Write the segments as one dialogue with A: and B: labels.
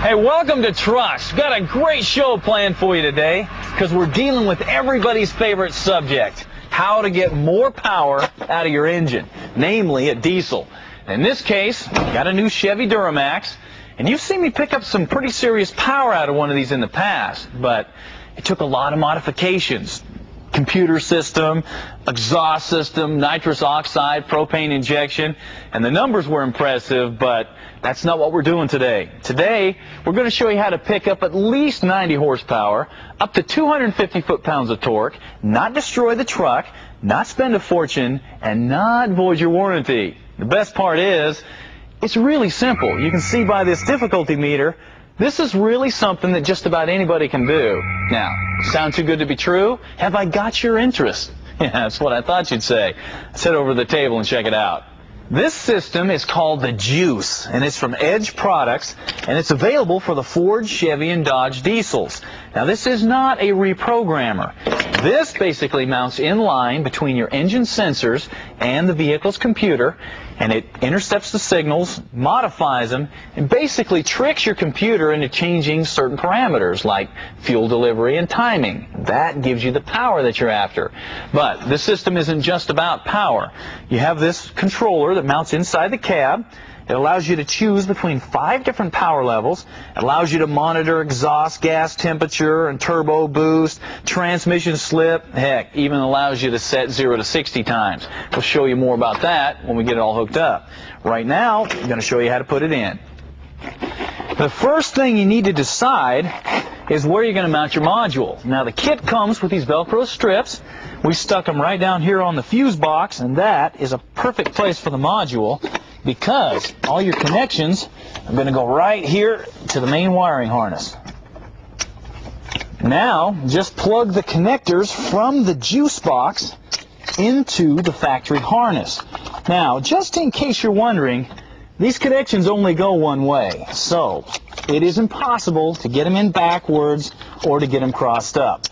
A: Hey, welcome to Trucks. Got a great show planned for you today because we're dealing with everybody's favorite subject, how to get more power out of your engine, namely a diesel. In this case, got a new Chevy Duramax, and you've seen me pick up some pretty serious power out of one of these in the past, but it took a lot of modifications. Computer system, exhaust system, nitrous oxide, propane injection, and the numbers were impressive, but that's not what we're doing today. Today, we're going to show you how to pick up at least 90 horsepower, up to 250 foot-pounds of torque, not destroy the truck, not spend a fortune, and not void your warranty. The best part is, it's really simple. You can see by this difficulty meter, this is really something that just about anybody can do. Now, sound too good to be true? Have I got your interest? Yeah, that's what I thought you'd say. Let's head over to the table and check it out. This system is called the Juice, and it's from Edge Products, and it's available for the Ford, Chevy, and Dodge diesels. Now, this is not a reprogrammer. This basically mounts in line between your engine sensors and the vehicle's computer, and it intercepts the signals, modifies them, and basically tricks your computer into changing certain parameters like fuel delivery and timing. That gives you the power that you're after. But the system isn't just about power. You have this controller that mounts inside the cab. It allows you to choose between 5 different power levels. It allows you to monitor exhaust gas temperature and turbo boost, transmission slip, heck, even allows you to set 0 to 60 times. We'll show you more about that when we get it all hooked up. Right now, I'm going to show you how to put it in. The first thing you need to decide is where you're going to mount your module. Now, the kit comes with these Velcro strips. We stuck them right down here on the fuse box, and that is a perfect place for the module, because all your connections are going to go right here to the main wiring harness. Now, just plug the connectors from the Juice box into the factory harness. Now, just in case you're wondering, these connections only go one way, so it is impossible to get them in backwards or to get them crossed up.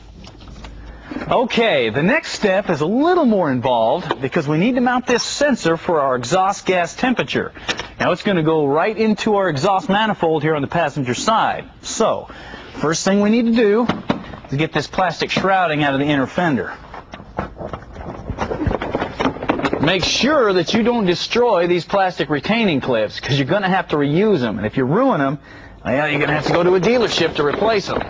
A: Okay, the next step is a little more involved because we need to mount this sensor for our exhaust gas temperature. Now it's going to go right into our exhaust manifold here on the passenger side. So, first thing we need to do is get this plastic shrouding out of the inner fender. Make sure that you don't destroy these plastic retaining clips because you're going to have to reuse them. And if you ruin them, well, you're going to have to go to a dealership to replace them.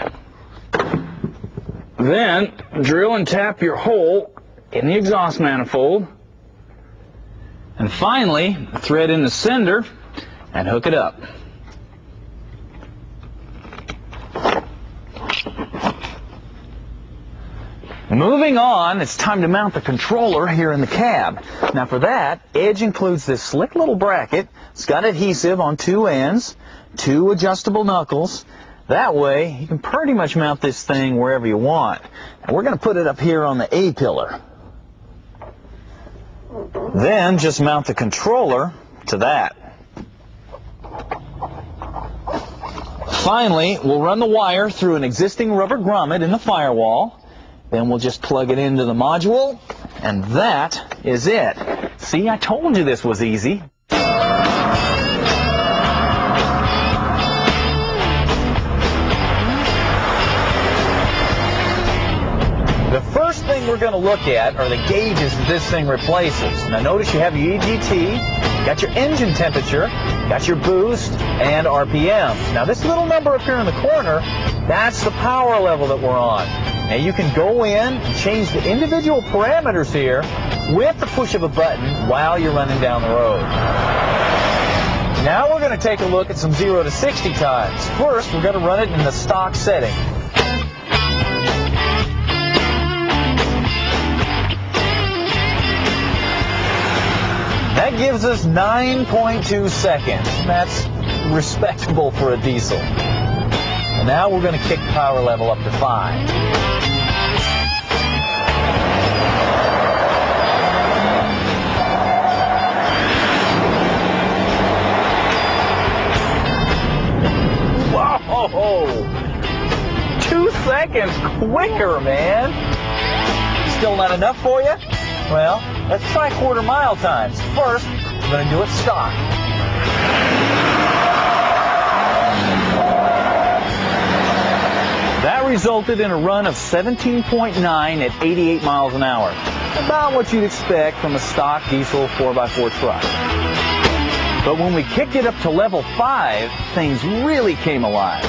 A: Then, drill and tap your hole in the exhaust manifold. And finally, thread in the sender and hook it up. Moving on, it's time to mount the controller here in the cab. Now for that, Edge includes this slick little bracket. It's got adhesive on 2 ends, 2 adjustable knuckles. That way, you can pretty much mount this thing wherever you want. And we're going to put it up here on the A-pillar. Then, just mount the controller to that. Finally, we'll run the wire through an existing rubber grommet in the firewall. Then we'll just plug it into the module, and that is it. See, I told you this was easy. The first thing we're going to look at are the gauges that this thing replaces. Now notice you have your EGT, got your engine temperature, got your boost, and RPM. Now this little number up here in the corner, that's the power level that we're on. Now you can go in and change the individual parameters here with the push of a button while you're running down the road. Now we're going to take a look at some 0 to 60 times. First, we're going to run it in the stock setting. That gives us 9.2 seconds. That's respectable for a diesel. And now we're going to kick the power level up to 5. Whoa! 2 seconds quicker, man. Still not enough for you? Well, let's try quarter-mile times. First, we're going to do it stock. resulted in a run of 17.9 at 88 miles an hour. About what you'd expect from a stock diesel 4x4 truck. But when we kicked it up to level 5, things really came alive.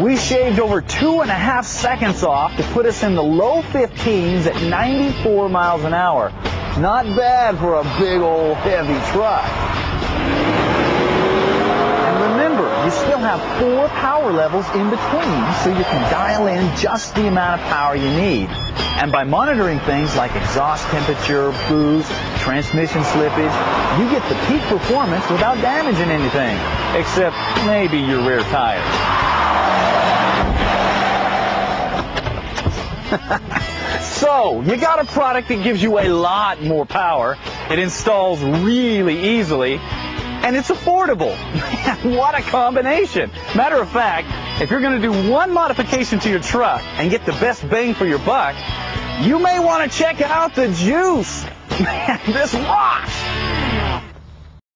A: We shaved over 2.5 seconds off to put us in the low 15s at 94 miles an hour. Not bad for a big old heavy truck. And remember, you still have 4 power levels in between, so you can dial in just the amount of power you need. And by monitoring things like exhaust temperature, boost, transmission slippage, you get the peak performance without damaging anything, except maybe your rear tires. So, you got a product that gives you a lot more power, it installs really easily, and it's affordable. Man, what a combination. Matter of fact, if you're going to do one modification to your truck and get the best bang for your buck, you may want to check out the Juice. Man, this rocks!